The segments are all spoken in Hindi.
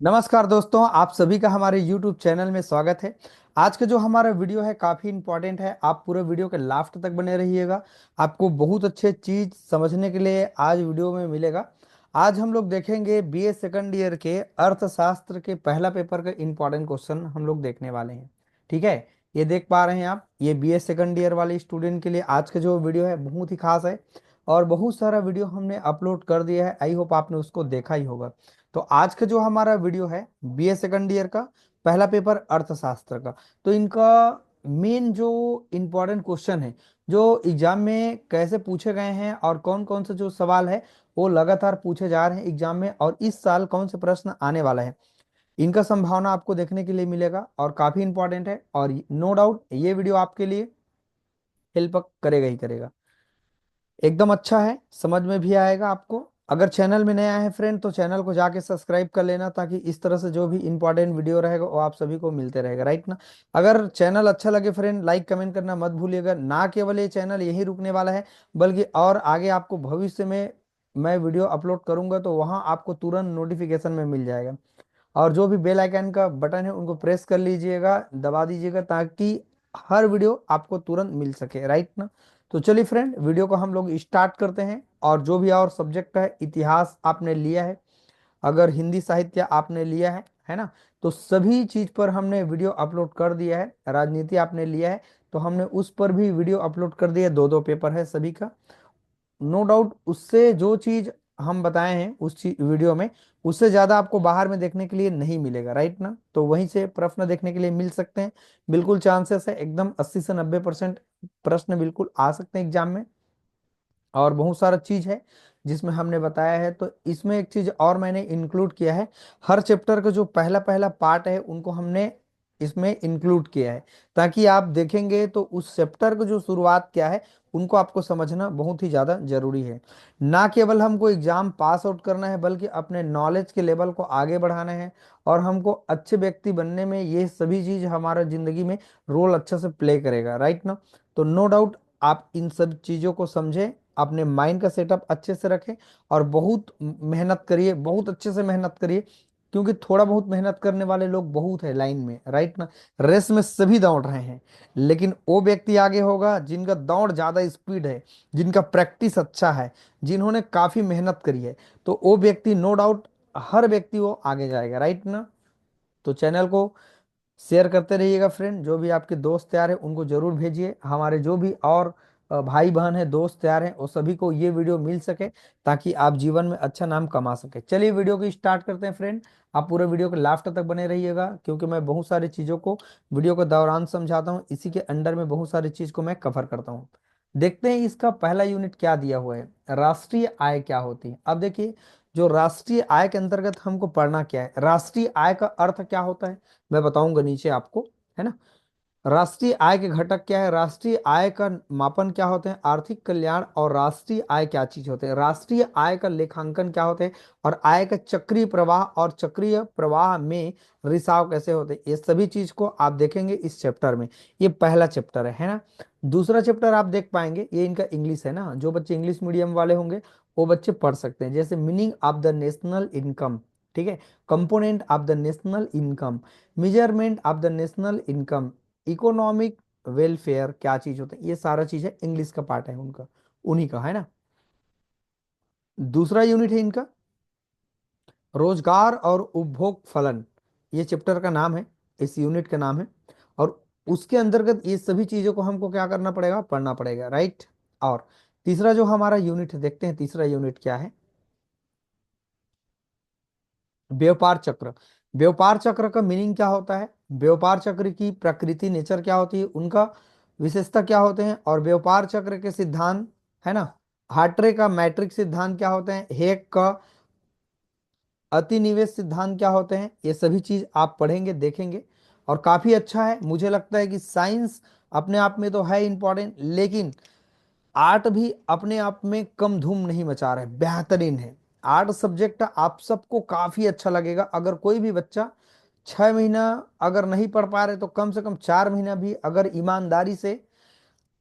नमस्कार दोस्तों, आप सभी का हमारे YouTube चैनल में स्वागत है। आज का जो हमारा वीडियो है काफ़ी इंपॉर्टेंट है। आप पूरे वीडियो के लास्ट तक बने रहिएगा। आपको बहुत अच्छे चीज़ समझने के लिए आज वीडियो में मिलेगा। आज हम लोग देखेंगे बीए सेकंड ईयर के अर्थशास्त्र के पहला पेपर का इंपॉर्टेंट क्वेश्चन हम लोग देखने वाले हैं। ठीक है, ये देख पा रहे हैं आप, ये बीए सेकंड ईयर वाले स्टूडेंट के लिए आज का जो वीडियो है बहुत ही खास है। और बहुत सारा वीडियो हमने अपलोड कर दिया है, आई होप आपने उसको देखा ही होगा। तो आज का जो हमारा वीडियो है बीए सेकंड ईयर का पहला पेपर अर्थशास्त्र का, तो इनका मेन जो इम्पोर्टेंट क्वेश्चन है जो एग्जाम में कैसे पूछे गए हैं और कौन कौन से जो सवाल है वो लगातार पूछे जा रहे हैं एग्जाम में, और इस साल कौन से प्रश्न आने वाला है, इनका संभावना आपको देखने के लिए मिलेगा और काफी इंपॉर्टेंट है। और नो डाउट ये वीडियो आपके लिए हेल्प करेगा ही करेगा। एकदम अच्छा है, समझ में भी आएगा आपको। अगर चैनल में नया है फ्रेंड तो चैनल को जाके सब्सक्राइब कर लेना, ताकि इस तरह से जो भी इंपॉर्टेंट वीडियो रहेगा वो आप सभी को मिलते रहेगा, राइट ना। अगर चैनल अच्छा लगे फ्रेंड, लाइक कमेंट करना मत भूलिएगा। ना केवल ये चैनल यही रुकने वाला है, बल्कि और आगे आपको भविष्य में मैं वीडियो अपलोड करूंगा तो वहां आपको तुरंत नोटिफिकेशन में मिल जाएगा। और जो भी बेल आइकन का बटन है उनको प्रेस कर लीजिएगा, दबा दीजिएगा, ताकि हर वीडियो आपको तुरंत मिल सके, राइट ना। तो चलिए फ्रेंड, वीडियो को हम लोग स्टार्ट करते हैं। और जो भी और सब्जेक्ट है, इतिहास आपने लिया है, अगर हिंदी साहित्य आपने लिया है ना, तो सभी चीज पर हमने वीडियो अपलोड कर दिया है। राजनीति आपने लिया है तो हमने उस पर भी वीडियो अपलोड कर दिया है। दो दो पेपर है सभी का। नो डाउट उससे जो चीज हम बताए हैं उस चीज वीडियो में, उससे ज्यादा आपको बाहर में देखने के लिए नहीं मिलेगा, राइट ना। तो वहीं से प्रश्न देखने के लिए मिल सकते हैं। बिल्कुल चांसेस है, एकदम 80 से 90% प्रश्न बिल्कुल आ सकते हैं एग्जाम में। और बहुत सारा चीज है जिसमें हमने बताया है, तो इसमें एक चीज और मैंने इंक्लूड किया है। हर चैप्टर का जो पहला पहला पार्ट है उनको हमने इसमें इंक्लूड किया है, ताकि आप देखेंगे तो उस चैप्टर का जो शुरुआत क्या है उनको आपको समझना बहुत ही ज्यादा जरूरी है। ना केवल हमको एग्जाम पास आउट करना है, बल्कि अपने नॉलेज के लेवल को आगे बढ़ाना है। और हमको अच्छे व्यक्ति बनने में ये सभी चीज हमारा जिंदगी में रोल अच्छा से प्ले करेगा, राइट ना। तो नो डाउट आप इन सब चीजों को समझें, अपने माइंड का सेटअप अच्छे से रखें और बहुत मेहनत करिए, बहुत अच्छे से मेहनत करिए। क्योंकि थोड़ा बहुत मेहनत करने वाले लोग बहुत है लाइन में, राइट ना। रेस में सभी दौड़ रहे हैं, लेकिन वो व्यक्ति आगे होगा जिनका दौड़ ज्यादा स्पीड है, जिनका प्रैक्टिस अच्छा है, जिन्होंने काफी मेहनत करी है। तो वो व्यक्ति नो डाउट, हर व्यक्ति वो आगे जाएगा, राइट ना। तो चैनल को शेयर करते रहिएगा फ्रेंड। जो भी आपके दोस्त यार हैं उनको जरूर भेजिए। हमारे जो भी और भाई बहन है, दोस्त यार हैं, वो सभी को ये वीडियो मिल सके, ताकि आप जीवन में अच्छा नाम कमा सके। चलिए वीडियो को स्टार्ट करते हैं फ्रेंड। आप पूरे वीडियो के लास्ट तक बने रहिएगा, क्योंकि मैं बहुत सारी चीज़ों को वीडियो के दौरान समझाता हूँ। इसी के अंडर में बहुत सारी चीज़ को मैं कवर करता हूँ। देखते हैं इसका पहला यूनिट क्या दिया हुआ है, राष्ट्रीय आय क्या होती है। अब देखिए, जो राष्ट्रीय आय के अंतर्गत हमको पढ़ना क्या है, राष्ट्रीय आय का अर्थ क्या होता है मैं बताऊंगा नीचे आपको, है ना। राष्ट्रीय आय के घटक क्या है, राष्ट्रीय आय का मापन क्या होते हैं, आर्थिक कल्याण और राष्ट्रीय आय क्या चीज होते हैं, राष्ट्रीय आय का लेखांकन क्या होते हैं, और आय का चक्रीय प्रवाह और चक्रीय प्रवाह में रिसाव कैसे होते हैं, ये सभी चीज को आप देखेंगे इस चैप्टर में। ये पहला चैप्टर है ना। दूसरा चैप्टर आप देख पाएंगे, ये इनका इंग्लिश है ना। जो बच्चे इंग्लिश मीडियम वाले होंगे वो बच्चे पढ़ सकते हैं, जैसे meaning of the national income, ठीक है, component of the national income, measurement of the national income, economic welfare क्या चीज होता है, ये सारा चीज है, इंग्लिश का पार्ट है उनका, उन्हीं का, है ना। दूसरा यूनिट है इनका रोजगार और उपभोग फलन, ये चैप्टर का नाम है, इस यूनिट का नाम है। और उसके अंतर्गत ये सभी चीजों को हमको क्या करना पड़ेगा, पढ़ना पड़ेगा, राइट। और तीसरा जो हमारा यूनिट है, देखते हैं तीसरा यूनिट क्या है, व्यापार चक्र। व्यापार चक्र का मीनिंग क्या होता है, व्यापार चक्र की प्रकृति नेचर क्या होती है, उनका विशेषता क्या होते हैं, और व्यापार चक्र के सिद्धांत, है ना। हार्ट्रे का मैट्रिक सिद्धांत क्या होते हैं, हेक का अतिनिवेश सिद्धांत क्या होते हैं, ये सभी चीज आप पढ़ेंगे देखेंगे। और काफी अच्छा है, मुझे लगता है कि साइंस अपने आप में तो है इंपॉर्टेंट, लेकिन आर्ट भी अपने आप में कम धूम नहीं मचा रहा है, बेहतरीन है। आर्ट सब्जेक्ट आप सबको काफी अच्छा लगेगा। अगर कोई भी बच्चा 6 महीना अगर नहीं पढ़ पा रहे तो कम से कम 4 महीना भी अगर ईमानदारी से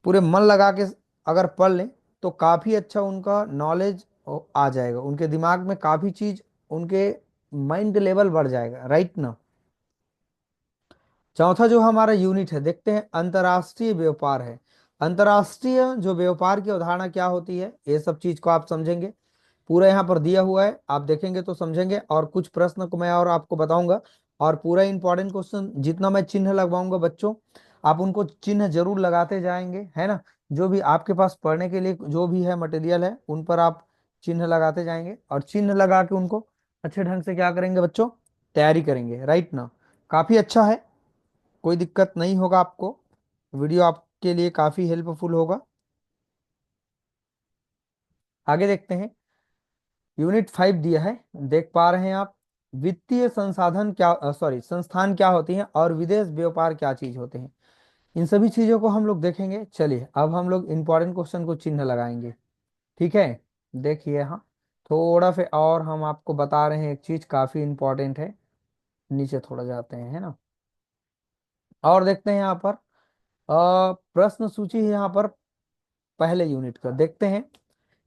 पूरे मन लगा के अगर पढ़ लें तो काफी अच्छा उनका नॉलेज आ जाएगा, उनके दिमाग में काफी चीज उनके माइंड लेवल बढ़ जाएगा, राइट ना। चौथा जो हमारा यूनिट है, देखते हैं अंतर्राष्ट्रीय व्यापार है। अंतर्राष्ट्रीय जो व्यापार की अवधारणा क्या होती है, ये सब चीज को आप समझेंगे। पूरा यहाँ पर दिया हुआ है, आप देखेंगे तो समझेंगे, और कुछ प्रश्न को मैं और आपको बताऊंगा। और पूरा इंपॉर्टेंट क्वेश्चन जितना मैं चिन्ह लगवाऊंगा बच्चों, आप उनको चिन्ह जरूर लगाते जाएंगे, है ना। जो भी आपके पास पढ़ने के लिए जो भी है मटेरियल है, उन पर आप चिन्ह लगाते जाएंगे, और चिन्ह लगा के उनको अच्छे ढंग से क्या करेंगे बच्चों, तैयारी करेंगे, राइट ना। काफी अच्छा है, कोई दिक्कत नहीं होगा आपको, वीडियो आपके लिए काफी हेल्पफुल होगा। आगे देखते हैं। यूनिट 5 दिया है, देख पा रहे हैं आप। वित्तीय संसाधन क्या, सॉरी, संस्थान क्या होती हैं और विदेश व्यापार क्या चीज होते हैं, इन सभी चीजों को हम लोग देखेंगे। चलिए अब हम लोग इंपॉर्टेंट क्वेश्चन को चिन्ह लगाएंगे, ठीक है। देखिए यहाँ थोड़ा फिर और हम आपको बता रहे हैं, एक चीज काफी इंपॉर्टेंट है। नीचे थोड़ा जाते हैं, है ना, और देखते हैं यहाँ पर प्रश्न सूची है यहाँ पर। पहले यूनिट का देखते हैं।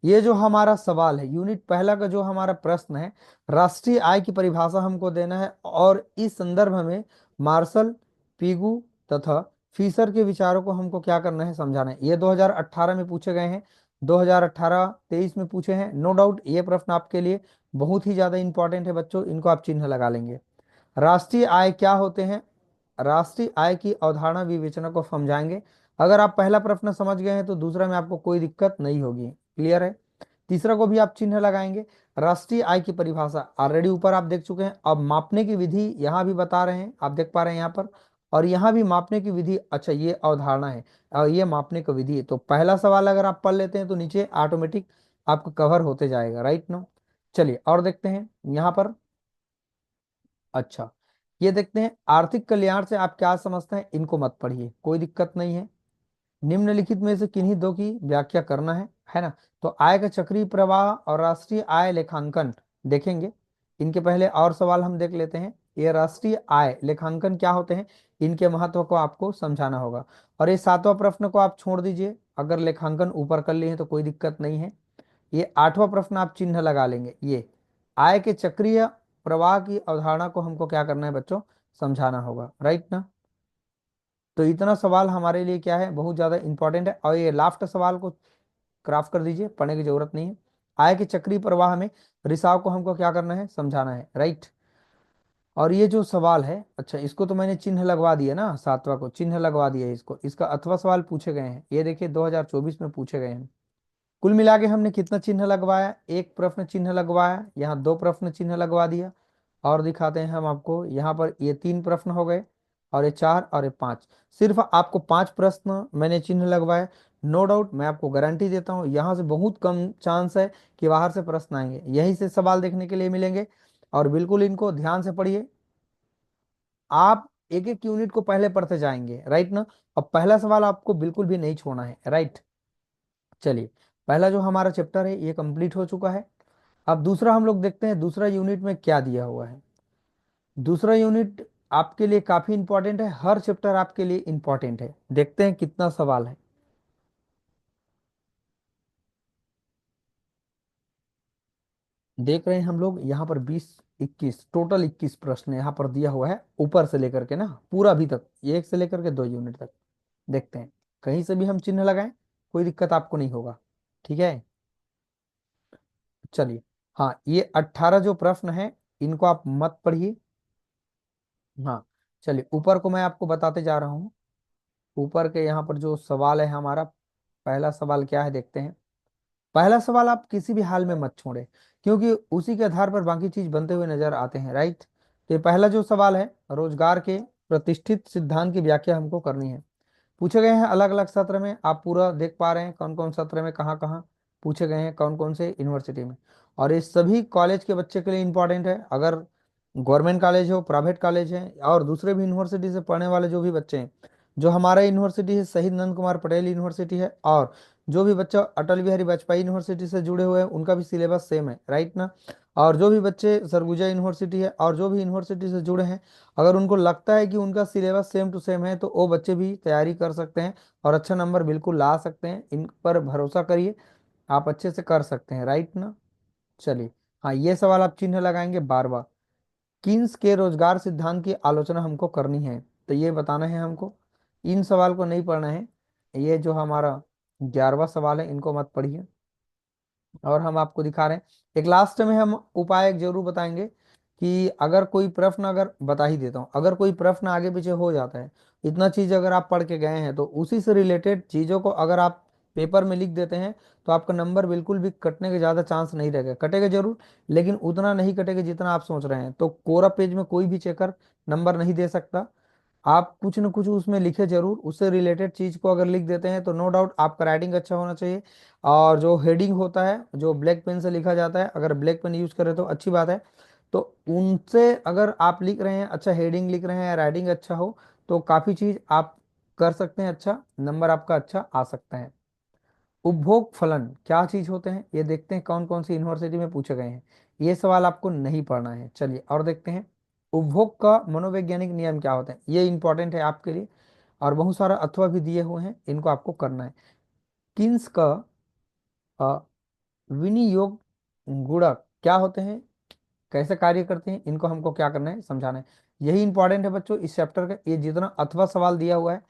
ये जो हमारा सवाल है, यूनिट पहला का जो हमारा प्रश्न है, राष्ट्रीय आय की परिभाषा हमको देना है, और इस संदर्भ में मार्शल, पीगू तथा फिशर के विचारों को हमको क्या करना है, समझाना है। ये 2018 में पूछे गए हैं, 2018-23 में पूछे हैं। नो डाउट ये प्रश्न आपके लिए बहुत ही ज्यादा इंपॉर्टेंट है बच्चों, इनको आप चिन्ह लगा लेंगे। राष्ट्रीय आय क्या होते हैं, राष्ट्रीय आय की अवधारणा विवेचना को समझाएंगे। अगर आप पहला प्रश्न समझ गए हैं तो दूसरा में आपको कोई दिक्कत नहीं होगी, क्लियर है। तीसरा को भी आप चिन्ह लगाएंगे। राष्ट्रीय आय की परिभाषा ऑलरेडी ऊपर आप देख चुके हैं, अब मापने की विधि यहाँ भी बता रहे हैं, आप देख पा रहे हैं यहाँ पर। और यहाँ भी मापने की विधि, अच्छा ये अवधारणा है और ये मापने की विधि है। तो पहला सवाल अगर आप पढ़ लेते हैं तो नीचे ऑटोमेटिक आपको कवर होते जाएगा, राइट नो। चलिए और देखते हैं यहाँ पर। अच्छा, ये देखते हैं आर्थिक कल्याण से आप क्या समझते हैं, इनको मत पढ़िए, कोई दिक्कत नहीं है। निम्नलिखित में से किन्हीं दो की व्याख्या करना है ना। तो आय का चक्रीय प्रवाह और राष्ट्रीय आय लेखांकन देखेंगे। इनके पहले और सवाल हम देख लेते हैं। ये राष्ट्रीय आय लेखांकन क्या होते हैं, इनके महत्व को आपको समझाना होगा। और ये सातवां प्रश्न को आप छोड़ दीजिए, अगर लेखांकन ऊपर कर लिए हैं तो कोई दिक्कत नहीं है। ये आठवां प्रश्न आप चिन्ह लगा लेंगे। ये आय के चक्रीय प्रवाह की अवधारणा को हमको क्या करना है बच्चों, समझाना होगा, राइट ना। तो इतना सवाल हमारे लिए क्या है, बहुत ज्यादा इंपॉर्टेंट है। और ये लास्ट सवाल को क्राफ्ट कर दीजिए, पढ़ने की जरूरत नहीं है। आय के चक्रीय प्रवाह में रिसाव को हमको क्या करना है, समझाना है, राइट। और ये जो सवाल है, अच्छा इसको तो मैंने चिन्ह लगवा दिया ना, सातवां को चिन्ह लगवा दिया है इसको, इसका अथवा सवाल पूछे गए हैं, ये देखिए 2024 में पूछे गए हैं। कुल मिला के हमने कितना चिन्ह लगवाया, एक प्रश्न चिन्ह लगवाया, यहाँ दो प्रश्न चिन्ह लगवा दिया। और दिखाते हैं हम आपको, यहाँ पर ये तीन प्रश्न हो गए, और ये चार, और ये पांच। सिर्फ आपको पांच प्रश्न मैंने चिन्ह लगवाए। नो डाउट मैं आपको गारंटी देता हूँ, यहाँ से बहुत कम चांस है कि बाहर से प्रश्न आएंगे, यहीं से सवाल देखने के लिए मिलेंगे। और बिल्कुल इनको ध्यान से पढ़िए, आप एक एक यूनिट को पहले पढ़ते जाएंगे, राइट ना। अब पहला सवाल आपको बिल्कुल भी नहीं छोड़ना है, राइट। चलिए, पहला जो हमारा चैप्टर है ये कंप्लीट हो चुका है। अब दूसरा हम लोग देखते हैं, दूसरा यूनिट में क्या दिया हुआ है। दूसरा यूनिट आपके लिए काफी इंपॉर्टेंट है, हर चैप्टर आपके लिए इंपॉर्टेंट है। देखते हैं कितना सवाल है। देख रहे हैं हम लोग यहाँ पर 20-21 टोटल 21 प्रश्न यहाँ पर दिया हुआ है, ऊपर से लेकर के ना पूरा अभी तक, एक से लेकर के दो यूनिट तक। देखते हैं, कहीं से भी हम चिन्ह लगाएं कोई दिक्कत आपको नहीं होगा, ठीक है। चलिए, हाँ ये 18 जो प्रश्न है इनको आप मत पढ़िए। हाँ, चलिए ऊपर को मैं आपको बताते जा रहा हूँ। ऊपर के यहाँ पर जो सवाल है हमारा, पहला सवाल क्या है देखते हैं। पहला सवाल आप किसी भी हाल में मत छोड़े, क्योंकि उसी के आधार पर बाकी चीज बनते हुए नजर आते हैं, राइट। तो ये पहला जो सवाल है, रोजगार के प्रतिष्ठित सिद्धांत की व्याख्या हमको करनी है। पूछे गए हैं अलग अलग सत्र में, आप पूरा देख पा रहे हैं कौन कौन सत्र में कहाँ कहाँ पूछे गए हैं, कौन कौन से यूनिवर्सिटी में। और ये सभी कॉलेज के बच्चे के लिए इंपॉर्टेंट है, अगर गवर्नमेंट कॉलेज हो, प्राइवेट कॉलेज है, और दूसरे भी यूनिवर्सिटी से पढ़ने वाले जो भी बच्चे हैं। जो हमारा यूनिवर्सिटी है शहीद नंद कुमार पटेल यूनिवर्सिटी है, और जो भी बच्चा अटल बिहारी वाजपेयी यूनिवर्सिटी से जुड़े हुए हैं उनका भी सिलेबस सेम है, राइट ना। और जो भी बच्चे सरगुजा यूनिवर्सिटी है और जो भी यूनिवर्सिटी से जुड़े हैं, अगर उनको लगता है कि उनका सिलेबस सेम टू सेम है तो वो बच्चे भी तैयारी कर सकते हैं और अच्छा नंबर बिल्कुल ला सकते हैं, इन पर भरोसा करिए, आप अच्छे से कर सकते हैं, राइट ना। चलिए, हाँ ये सवाल आप चिन्ह लगाएंगे 12वां। किन्स के रोजगार सिद्धांत की आलोचना हमको करनी है, तो ये बताना है हमको। इन सवाल को नहीं पढ़ना है। ये जो हमारा 11वां सवाल है, इनको मत पढ़िए। और हम आपको दिखा रहे हैं, एक लास्ट में हम उपाय एक जरूर बताएंगे कि अगर कोई प्रश्न, अगर बता ही देता हूँ, अगर कोई प्रश्न आगे पीछे हो जाता है, इतना चीज अगर आप पढ़ के गए हैं तो उसी से रिलेटेड चीजों को अगर आप पेपर में लिख देते हैं तो आपका नंबर बिल्कुल भी कटने के ज्यादा चांस नहीं रहेगा। कटेगा जरूर, लेकिन उतना नहीं कटेगा जितना आप सोच रहे हैं। तो कोरा पेज में कोई भी चेकर नंबर नहीं दे सकता। आप कुछ न कुछ उसमें लिखे जरूर, उससे रिलेटेड चीज को अगर लिख देते हैं तो नो डाउट आपका राइटिंग अच्छा होना चाहिए। और जो हेडिंग होता है, जो ब्लैक पेन से लिखा जाता है, अगर ब्लैक पेन यूज करें तो अच्छी बात है। तो उनसे अगर आप लिख रहे हैं, अच्छा हेडिंग लिख रहे हैं, राइटिंग अच्छा हो, तो काफी चीज आप कर सकते हैं, अच्छा नंबर आपका अच्छा आ सकता है। उपभोग फलन क्या चीज होते हैं, ये देखते हैं कौन कौन सी यूनिवर्सिटी में पूछे गए हैं। ये सवाल आपको नहीं पढ़ना है। चलिए और देखते हैं, उपभोग का मनोवैज्ञानिक नियम क्या होते हैं, ये इंपॉर्टेंट है आपके लिए। और बहुत सारा अथवा भी दिए हुए हैं, इनको आपको करना है। किन्स का अ, विनियोग गुणक क्या होते हैं, कैसे कार्य करते हैं, इनको हमको क्या करना है, समझाना है। यही इंपॉर्टेंट है बच्चों इस चैप्टर का। ये जितना अथवा सवाल दिया हुआ है,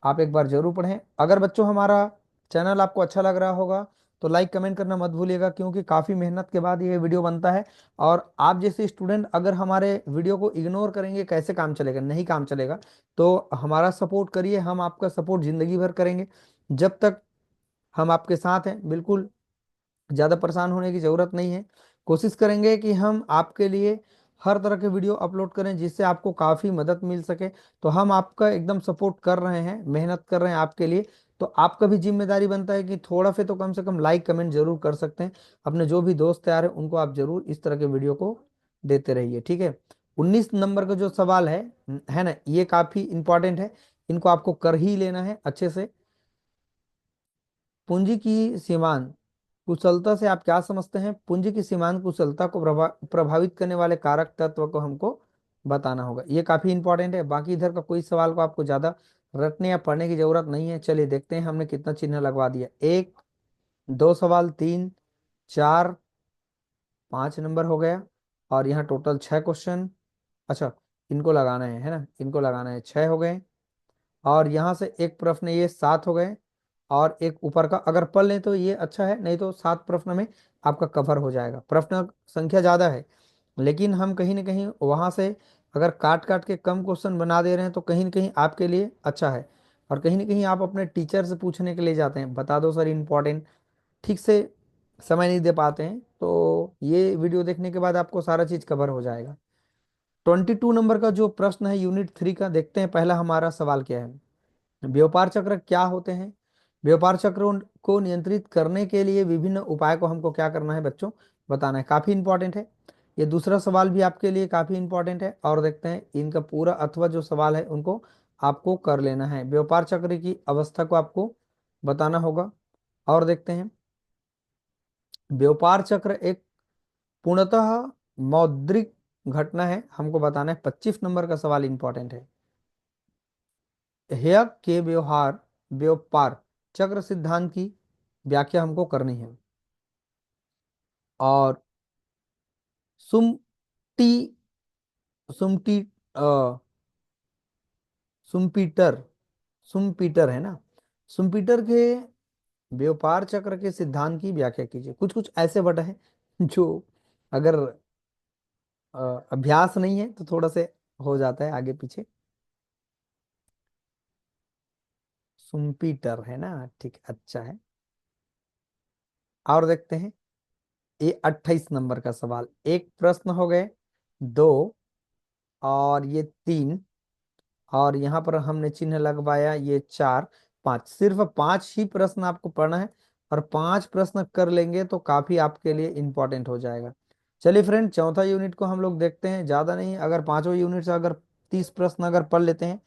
आप एक बार जरूर पढ़ें। अगर बच्चों हमारा चैनल आपको अच्छा लग रहा होगा तो लाइक कमेंट करना मत भूलिएगा, क्योंकि काफ़ी मेहनत के बाद ये वीडियो बनता है। और आप जैसे स्टूडेंट अगर हमारे वीडियो को इग्नोर करेंगे, कैसे काम चलेगा, नहीं काम चलेगा। तो हमारा सपोर्ट करिए, हम आपका सपोर्ट जिंदगी भर करेंगे जब तक हम आपके साथ हैं। बिल्कुल ज़्यादा परेशान होने की ज़रूरत नहीं है। कोशिश करेंगे कि हम आपके लिए हर तरह के वीडियो अपलोड करें जिससे आपको काफ़ी मदद मिल सके। तो हम आपका एकदम सपोर्ट कर रहे हैं, मेहनत कर रहे हैं आपके लिए। तो आपका भी जिम्मेदारी बनता है कि थोड़ा से कम लाइक कमेंट जरूर कर सकते हैं। अपने जो भी दोस्त यार हैं उनको आप जरूर इस तरह के वीडियो को देते रहिए, ठीक है। 19 नंबर का जो सवाल है ना, ये काफ़ी इंपॉर्टेंट है। इनको आपको कर ही लेना है अच्छे से। पूंजी की सीमांत कुशलता से आप क्या समझते हैं, पूंजी की सीमांत कुशलता को प्रभावित करने वाले कारक तत्व को हमको बताना होगा। ये काफी इंपॉर्टेंट है। बाकी इधर का कोई सवाल को आपको ज्यादा रटने या पढ़ने की जरूरत नहीं है। चलिए देखते हैं हमने कितना चिन्ह लगवा दिया। एक, दो सवाल, तीन, चार, 5 नंबर हो गया। और यहाँ टोटल 6 क्वेश्चन। अच्छा, इनको लगाना है ना, इनको लगाना है, 6 हो गए। और यहाँ से एक प्रश्न, ये 7 हो गए। और एक ऊपर का अगर पढ़ लें तो ये अच्छा है, नहीं तो 7 प्रश्न में आपका कवर हो जाएगा। प्रश्न संख्या ज़्यादा है, लेकिन हम कहीं ना कहीं वहाँ से अगर काट काट के कम क्वेश्चन बना दे रहे हैं तो कहीं ना कहीं आपके लिए अच्छा है। और कहीं ना कहीं आप अपने टीचर से पूछने के लिए जाते हैं, बता दो सर इम्पोर्टेंट, ठीक से समय नहीं दे पाते हैं। तो ये वीडियो देखने के बाद आपको सारा चीज़ कवर हो जाएगा। 22 नंबर का जो प्रश्न है यूनिट 3 का, देखते हैं पहला हमारा सवाल क्या है। व्यापार चक्र क्या होते हैं, व्यापार चक्रों को नियंत्रित करने के लिए विभिन्न उपाय को हमको क्या करना है बच्चों, बताना है। काफी इंपॉर्टेंट है। ये दूसरा सवाल भी आपके लिए काफी इंपॉर्टेंट है। और देखते हैं इनका पूरा अथवा जो सवाल है उनको आपको कर लेना है। व्यापार चक्र की अवस्था को आपको बताना होगा। और देखते हैं, व्यापार चक्र एक पूर्णतः मौद्रिक घटना है, हमको बताना है। 25 नंबर का सवाल इंपॉर्टेंट है। हेय के व्यवहार व्यापार चक्र सिद्धांत की व्याख्या हमको करनी है। और सुमटी सुमटी अ, सुम्पीटर सुम्पीटर है ना, सुम्पीटर के व्यापार चक्र के सिद्धांत की व्याख्या कीजिए। कुछ कुछ ऐसे वर्ड हैं जो अगर अ, अभ्यास नहीं है तो थोड़ा से हो जाता है आगे पीछे। सुम्पीटर है ना, ठीक, अच्छा है। और देखते हैं, ये 28 नंबर का सवाल, एक प्रश्न हो गए, दो, और ये तीन, और यहाँ पर हमने चिन्ह लगवाया, ये चार, पांच, सिर्फ 5 ही प्रश्न आपको पढ़ना है। और 5 प्रश्न कर लेंगे तो काफी आपके लिए इंपॉर्टेंट हो जाएगा। चलिए फ्रेंड, चौथा यूनिट को हम लोग देखते हैं। ज्यादा नहीं, अगर पांचों यूनिट से अगर 30 प्रश्न अगर पढ़ लेते हैं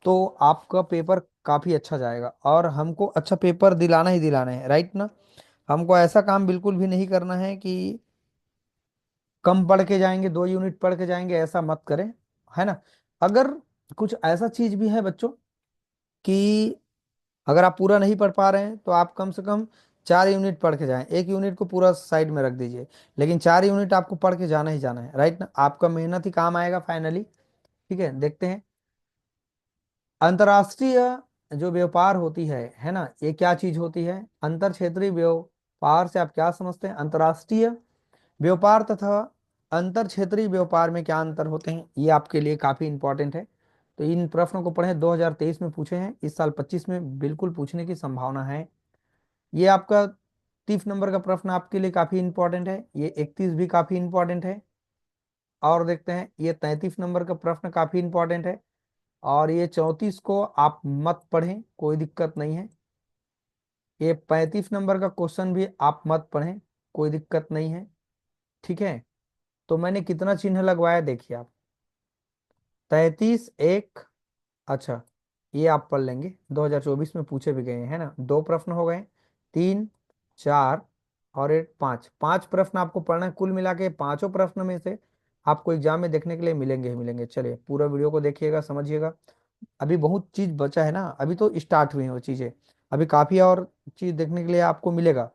तो आपका पेपर काफी अच्छा जाएगा। और हमको अच्छा पेपर दिलाना ही दिलाना है, राइट ना। हमको ऐसा काम बिल्कुल भी नहीं करना है कि कम पढ़ के जाएंगे, 2 यूनिट पढ़ के जाएंगे, ऐसा मत करें, है ना। अगर कुछ ऐसा चीज भी है बच्चों कि अगर आप पूरा नहीं पढ़ पा रहे हैं तो आप कम से कम 4 यूनिट पढ़ के जाएं, 1 यूनिट को पूरा साइड में रख दीजिए, लेकिन 4 यूनिट आपको पढ़ के जाना ही जाना है, राइट ना। आपका मेहनत ही काम आएगा फाइनली। ठीक है, देखते हैं। अंतर्राष्ट्रीय जो व्यापार होती है ना, ये क्या चीज होती है? अंतर क्षेत्रीय व्यापार से आप क्या समझते हैं? अंतर्राष्ट्रीय व्यापार तथा अंतर क्षेत्रीय व्यापार में क्या अंतर होते हैं, ये आपके लिए काफी इंपॉर्टेंट है। तो इन प्रश्नों को पढ़ें, 2023 में पूछे हैं, इस साल 25 में बिल्कुल पूछने की संभावना है। ये आपका 30 नंबर का प्रश्न आपके लिए काफी इंपॉर्टेंट है, ये 31 भी काफी इंपॉर्टेंट है। और देखते हैं, ये 33 नंबर का प्रश्न काफी इंपॉर्टेंट है। और ये 34 को आप मत पढ़ें, कोई दिक्कत नहीं है। ये 35 नंबर का क्वेश्चन भी आप मत पढ़ें, कोई दिक्कत नहीं है। ठीक है, तो मैंने कितना चिन्ह लगवाया देखिए आप, 33 एक। अच्छा, ये आप पढ़ लेंगे, 2024 में पूछे भी गए हैं ना, 2 प्रश्न हो गए, 3, 4 और एक 5, 5 प्रश्न आपको पढ़ना है कुल मिला के। पांचों प्रश्न में से आपको एग्जाम में देखने के लिए मिलेंगे ही मिलेंगे। चलिए पूरा वीडियो को देखिएगा, समझिएगा। अभी बहुत चीज बचा है ना, अभी तो स्टार्ट हुई है वो चीजें, अभी काफी और चीज देखने के लिए आपको मिलेगा।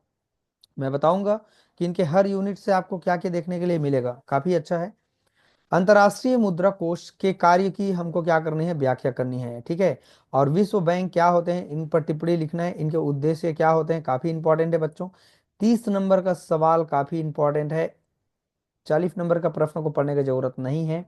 मैं बताऊंगा कि इनके हर यूनिट से आपको क्या क्या देखने के लिए मिलेगा, काफी अच्छा है। अंतर्राष्ट्रीय मुद्रा कोष के कार्य की हमको क्या करनी है, व्याख्या करनी है। ठीक है, और विश्व बैंक क्या होते हैं, इन पर टिप्पणी लिखना है, इनके उद्देश्य क्या होते हैं, काफी इंपॉर्टेंट है बच्चों। 30 नंबर का सवाल काफी इंपॉर्टेंट है, 40 नंबर का प्रश्न को पढ़ने की जरूरत नहीं है।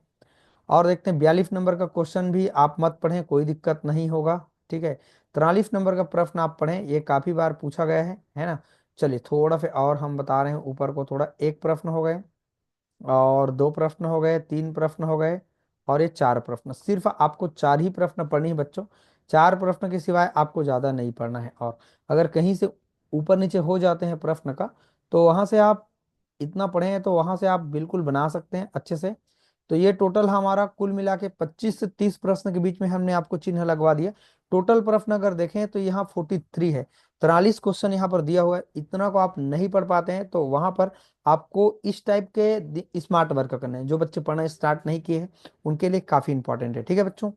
और देखते हैं, 42 नंबर का क्वेश्चन भी आप मत पढ़ें, कोई दिक्कत नहीं होगा। ठीक है, 43 नंबर का प्रश्न आप पढ़ें, ये काफी बार पूछा गया है ना। चलिए थोड़ा फिर और हम बता रहे हैं ऊपर को, थोड़ा 1 प्रश्न हो गए, और 2 प्रश्न हो गए, 3 प्रश्न हो गए, और ये 4 प्रश्न। सिर्फ आपको 4 ही प्रश्न पढ़नी है बच्चों, 4 प्रश्न के सिवाय आपको ज्यादा नहीं पढ़ना है। और अगर कहीं से ऊपर नीचे हो जाते हैं प्रश्न का, तो वहां से आप इतना पढ़े हैं तो वहां से आप बिल्कुल बना सकते हैं अच्छे से। तो ये टोटल हमारा कुल मिला के 25 से 30 प्रश्न के बीच में हमने आपको चिन्ह लगवा दिया। टोटल प्रश्न अगर देखें तो यहाँ 43 है, 43 क्वेश्चन यहाँ पर दिया हुआ है। इतना को आप नहीं पढ़ पाते हैं तो वहां पर आपको इस टाइप के स्मार्ट वर्क करने हैं। जो बच्चे पढ़ना स्टार्ट नहीं किए हैं उनके लिए काफी इंपॉर्टेंट है। ठीक है बच्चों,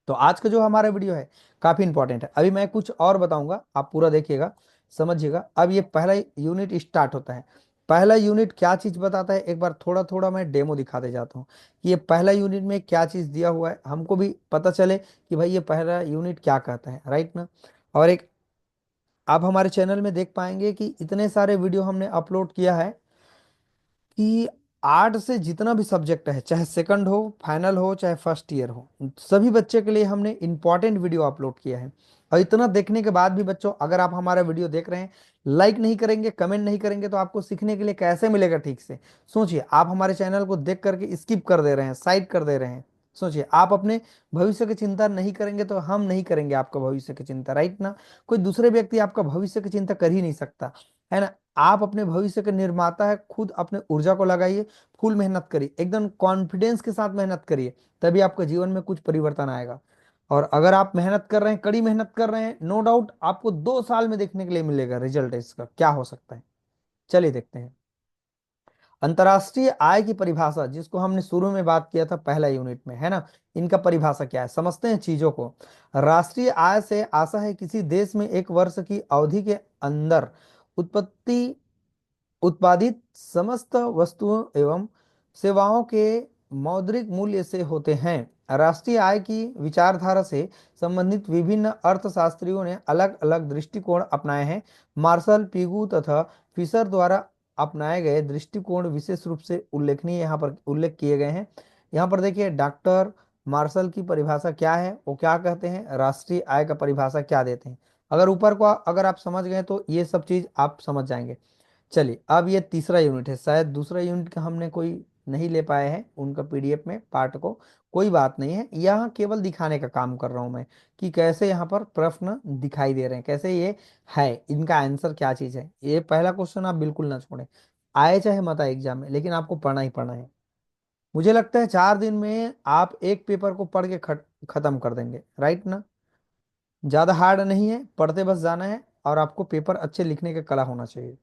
तो आज का जो हमारा वीडियो है काफी इंपॉर्टेंट है। अभी मैं कुछ और बताऊंगा, आप पूरा देखिएगा, समझिएगा। अब ये पहला यूनिट स्टार्ट होता है। पहला यूनिट क्या चीज बताता है, एक बार थोड़ा थोड़ा मैं डेमो दिखाते जाता हूँ कि ये पहला यूनिट में क्या चीज दिया हुआ है, हमको भी पता चले कि भाई ये पहला यूनिट क्या कहता है, राइट ना। और एक आप हमारे चैनल में देख पाएंगे कि इतने सारे वीडियो हमने अपलोड किया है कि आर्ट से जितना भी सब्जेक्ट है, चाहे सेकंड हो, फाइनल हो, चाहे फर्स्ट ईयर हो, सभी बच्चे के लिए हमने इंपॉर्टेंट वीडियो अपलोड किया है। और इतना देखने के बाद भी बच्चों, अगर आप हमारा वीडियो देख रहे हैं, लाइक नहीं करेंगे, कमेंट नहीं करेंगे, तो आपको सीखने के लिए कैसे मिलेगा ठीक से? सोचिए, आप हमारे चैनल को देख करके स्किप कर दे रहे हैं, साइड कर दे रहे हैं। सोचिए, आप अपने भविष्य की चिंता नहीं करेंगे तो हम नहीं करेंगे आपका भविष्य की चिंता, राइट ना। कोई दूसरे व्यक्ति आपका भविष्य की चिंता कर ही नहीं सकता, है ना। आप अपने भविष्य के निर्माता है, खुद अपने ऊर्जा को लगाइए, फुल मेहनत करिए, एकदम कॉन्फिडेंस के साथ मेहनत करिए, तभी आपके जीवन में कुछ परिवर्तन आएगा। और अगर आप मेहनत कर रहे हैं, कड़ी मेहनत कर रहे हैं, नो डाउट आपको 2 साल में देखने के लिए मिलेगा रिजल्ट, इसका क्या हो सकता है। चलिए देखते हैं। अंतर्राष्ट्रीय आय की परिभाषा, जिसको हमने शुरू में बात किया था पहला यूनिट में, है ना, इनका परिभाषा क्या है, समझते हैं चीजों को। राष्ट्रीय आय से आशा है किसी देश में एक वर्ष की अवधि के अंदर उत्पत्ति उत्पादित समस्त वस्तुओं एवं सेवाओं के मौद्रिक मूल्य से होते हैं। राष्ट्रीय आय की विचारधारा से संबंधित विभिन्न अर्थशास्त्रियों ने अलग अलग दृष्टिकोण अपनाए हैं। मार्शल, पिगू तथा फिशर द्वारा अपनाए गए दृष्टिकोण विशेष रूप से उल्लेखनीय यहाँ पर उल्लेख किए गए हैं। यहाँ पर देखिए, डॉक्टर मार्शल की परिभाषा क्या है, वो क्या कहते हैं, राष्ट्रीय आय का परिभाषा क्या देते हैं। अगर ऊपर को अगर आप समझ गए तो ये सब चीज आप समझ जाएंगे। चलिए, अब ये तीसरा यूनिट है, शायद दूसरा यूनिट का हमने कोई नहीं ले पाए हैं उनका पीडीएफ में पार्ट को, कोई बात नहीं है, यहाँ केवल दिखाने का काम कर रहा हूँ मैं कि कैसे यहाँ पर प्रश्न दिखाई दे रहे हैं, कैसे ये है, इनका आंसर क्या चीज़ है। ये पहला क्वेश्चन आप बिल्कुल ना छोड़ें, आए चाहे मत आए एग्जाम में, लेकिन आपको पढ़ना ही पढ़ना है। मुझे लगता है 4 दिन में आप एक पेपर को पढ़ के खत्म कर देंगे, राइट ना। ज़्यादा हार्ड नहीं है, पढ़ते बस जाना है, और आपको पेपर अच्छे लिखने का कला होना चाहिए।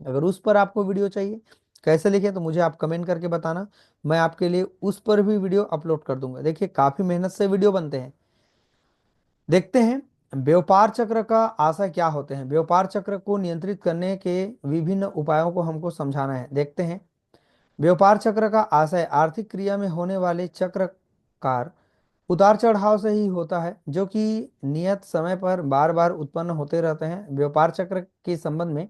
अगर उस पर आपको वीडियो चाहिए, कैसे लिखे, तो मुझे आप कमेंट करके बताना, मैं आपके लिए उस पर भी वीडियो अपलोड कर दूंगा। देखिए, काफी मेहनत से वीडियो बनते हैं। देखते हैं, व्यापार चक्र का आशय क्या होते हैं? व्यापार चक्र को नियंत्रित करने के विभिन्न उपायों को हमको समझाना है। देखते हैं। व्यापार चक्र का आशय आर्थिक क्रिया में होने वाले चक्रकार उतार चढ़ाव से ही होता है, जो कि नियत समय पर बार बार उत्पन्न होते रहते हैं। व्यापार चक्र के संबंध में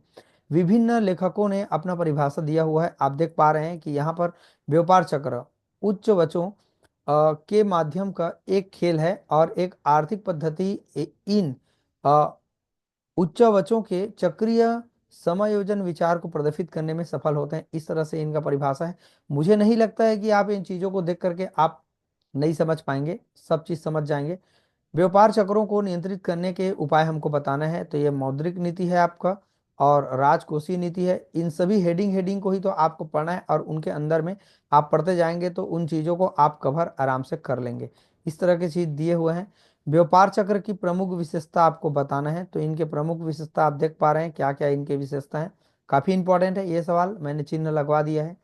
विभिन्न लेखकों ने अपना परिभाषा दिया हुआ है। आप देख पा रहे हैं कि यहाँ पर व्यापार चक्र उच्च वचों के माध्यम का एक खेल है और एक आर्थिक पद्धति इन अ, उच्चावचों के चक्रीय समायोजन विचार को प्रदर्शित करने में सफल होते हैं। इस तरह से इनका परिभाषा है। मुझे नहीं लगता है कि आप इन चीजों को देख करके आप नहीं समझ पाएंगे, सब चीज समझ जाएंगे। व्यापार चक्रों को नियंत्रित करने के उपाय हमको बताना है। तो ये मौद्रिक नीति है आपका, और राजकोषीय नीति है। इन सभी हेडिंग हेडिंग को ही तो आपको पढ़ना है, और उनके अंदर में आप पढ़ते जाएंगे तो उन चीजों को आप कवर आराम से कर लेंगे। इस तरह की चीज दिए हुए हैं। व्यापार चक्र की प्रमुख विशेषता आपको बताना है। तो इनके प्रमुख विशेषता आप देख पा रहे हैं, क्या क्या इनके विशेषता है। काफी इंपॉर्टेंट है ये सवाल, मैंने चिन्ह लगवा दिया है।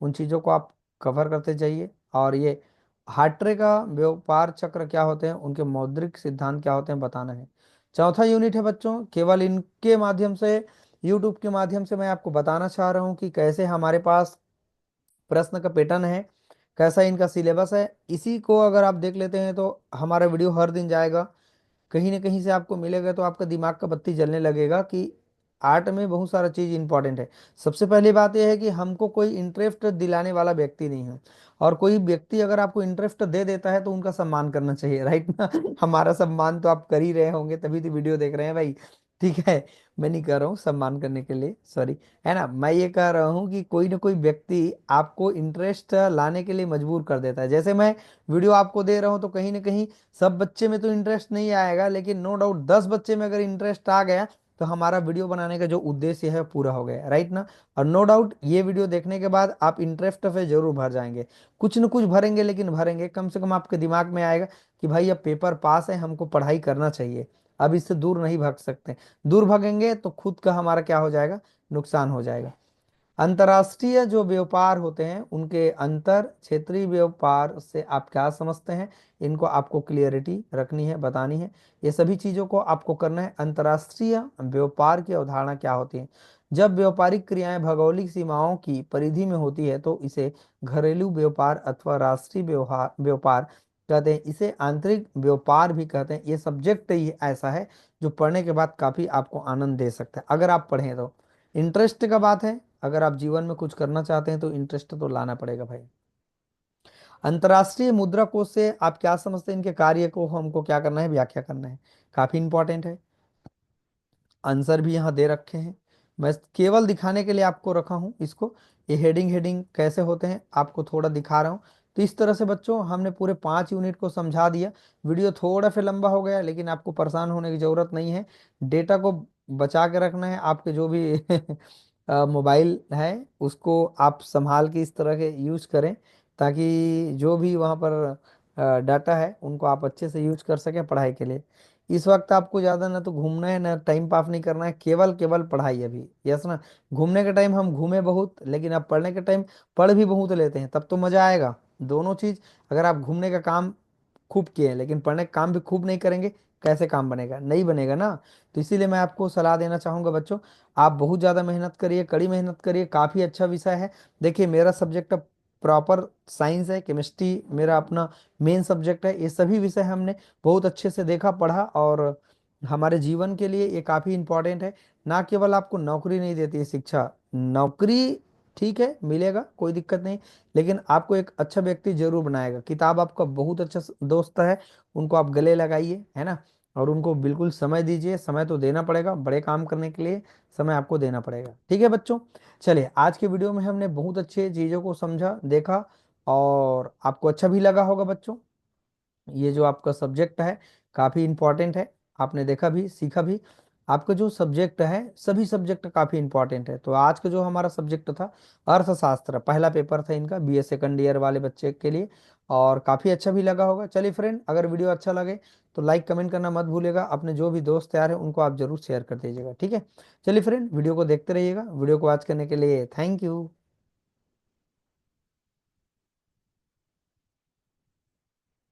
उन चीजों को आप कवर करते जाइए। और ये हार्ट्रे का व्यापार चक्र क्या होते हैं, उनके मौद्रिक सिद्धांत क्या होते हैं, बताना है। चौथा यूनिट है बच्चों, केवल इनके माध्यम से, यूट्यूब के माध्यम से मैं आपको बताना चाह रहा हूँ कि कैसे हमारे पास प्रश्न का पैटर्न है, कैसा इनका सिलेबस है। इसी को अगर आप देख लेते हैं तो हमारा वीडियो हर दिन जाएगा, कहीं ना कहीं से आपको मिलेगा, तो आपका दिमाग का बत्ती जलने लगेगा कि आर्ट में बहुत सारा चीज इंपॉर्टेंट है। सबसे पहली बात यह है कि हमको कोई इंटरेस्ट दिलाने वाला व्यक्ति नहीं है, और कोई व्यक्ति अगर आपको इंटरेस्ट दे देता है तो उनका सम्मान करना चाहिए, राइट ना। हमारा सम्मान तो आप कर ही रहे होंगे, तभी तो वीडियो देख रहे हैं भाई। ठीक है, मैं नहीं कर रहा हूँ सम्मान करने के लिए, सॉरी, है ना। मैं ये कह रहा हूँ कि कोई ना कोई व्यक्ति आपको इंटरेस्ट लाने के लिए मजबूर कर देता है। जैसे मैं वीडियो आपको दे रहा हूँ तो कहीं ना कहीं सब बच्चे में तो इंटरेस्ट नहीं आएगा, लेकिन नो डाउट 10 बच्चे में अगर इंटरेस्ट आ गया तो हमारा वीडियो बनाने का जो उद्देश्य है पूरा हो गया, राइट ना। और नो डाउट ये वीडियो देखने के बाद आप इंटरेस्ट पे जरूर भर जाएंगे, कुछ न कुछ भरेंगे, लेकिन भरेंगे। कम से कम आपके दिमाग में आएगा कि भाई अब पेपर पास है, हमको पढ़ाई करना चाहिए, अब इससे दूर नहीं भाग सकते। दूर भागेंगे तो खुद का हमारा क्या हो जाएगा, नुकसान हो जाएगा। अंतर्राष्ट्रीय जो व्यापार होते हैं उनके अंतर क्षेत्रीय व्यापार से आप क्या समझते हैं, इनको आपको क्लियरिटी रखनी है, बतानी है। ये सभी चीजों को आपको करना है। अंतर्राष्ट्रीय व्यापार की अवधारणा क्या होती है? जब व्यापारिक क्रियाएं भौगोलिक सीमाओं की परिधि में होती है तो इसे घरेलू व्यापार अथवा राष्ट्रीय व्यवहार व्यापार कहते हैं। इसे आंतरिक व्यापार भी कहते हैं। ये सब्जेक्ट ही ऐसा है जो पढ़ने के बाद काफी आपको आनंद दे सकता है, अगर आप पढ़ें तो। इंटरेस्ट का बात है, अगर आप जीवन में कुछ करना चाहते हैं तो इंटरेस्ट तो लाना पड़ेगा भाई। अंतर्राष्ट्रीय मुद्रा कोष से आप क्या समझते हैं, इनके कार्य को हमको क्या करना है, व्याख्या करना है। काफी इंपॉर्टेंट है। आंसर भी यहाँ दे रखे हैं, मैं केवल दिखाने के लिए आपको रखा हूँ इसको। ये हेडिंग हेडिंग कैसे होते हैं आपको थोड़ा दिखा रहा हूँ। तो इस तरह से बच्चों हमने पूरे 5 यूनिट को समझा दिया। वीडियो थोड़ा सा लंबा हो गया, लेकिन आपको परेशान होने की जरूरत नहीं है। डेटा को बचा के रखना है, आपके जो भी मोबाइल है उसको आप संभाल के इस तरह के यूज करें, ताकि जो भी वहाँ पर डाटा है उनको आप अच्छे से यूज कर सकें पढ़ाई के लिए। इस वक्त आपको ज्यादा ना तो घूमना है ना टाइम पास नहीं करना है, केवल केवल पढ़ाई अभी, यस ना। घूमने के टाइम हम घूमे बहुत, लेकिन अब पढ़ने के टाइम पढ़ भी बहुत लेते हैं, तब तो मजा आएगा। दोनों चीज, अगर आप घूमने का काम खूब किए हैं लेकिन पढ़ने का काम भी खूब नहीं करेंगे, कैसे काम बनेगा, नहीं बनेगा ना। तो इसीलिए मैं आपको सलाह देना चाहूंगा बच्चों, आप बहुत ज्यादा मेहनत करिए, कड़ी मेहनत करिए। काफी अच्छा विषय है। देखिए मेरा सब्जेक्ट प्रॉपर साइंस है, केमिस्ट्री मेरा अपना मेन सब्जेक्ट है। ये सभी विषय हमने बहुत अच्छे से देखा, पढ़ा, और हमारे जीवन के लिए ये काफी इंपॉर्टेंट है। ना केवल आपको नौकरी नहीं देती है शिक्षा, नौकरी ठीक है मिलेगा, कोई दिक्कत नहीं, लेकिन आपको एक अच्छा व्यक्ति जरूर बनाएगा। किताब आपका बहुत अच्छा दोस्त है, उनको आप गले लगाइए, है ना। और उनको बिल्कुल समय दीजिए, समय तो देना पड़ेगा, बड़े काम करने के लिए समय आपको देना पड़ेगा। ठीक है बच्चों, चलिए आज के वीडियो में हमने बहुत अच्छे चीज़ों को समझा, देखा, और आपको अच्छा भी लगा होगा बच्चों। ये जो आपका सब्जेक्ट है काफ़ी इंपॉर्टेंट है, आपने देखा भी सीखा भी। आपका जो सब्जेक्ट है, सभी सब्जेक्ट काफ़ी इंपॉर्टेंट है। तो आज का जो हमारा सब्जेक्ट था अर्थशास्त्र, पहला पेपर था इनका बीए सेकंड ईयर वाले बच्चे के लिए, और काफ़ी अच्छा भी लगा होगा। चलिए फ्रेंड, अगर वीडियो अच्छा लगे तो लाइक कमेंट करना मत भूलिएगा। अपने जो भी दोस्त यार हैं उनको आप जरूर शेयर कर दीजिएगा, ठीक है। चलिए फ्रेंड, वीडियो को देखते रहिएगा। वीडियो को वॉच करने के लिए थैंक यू।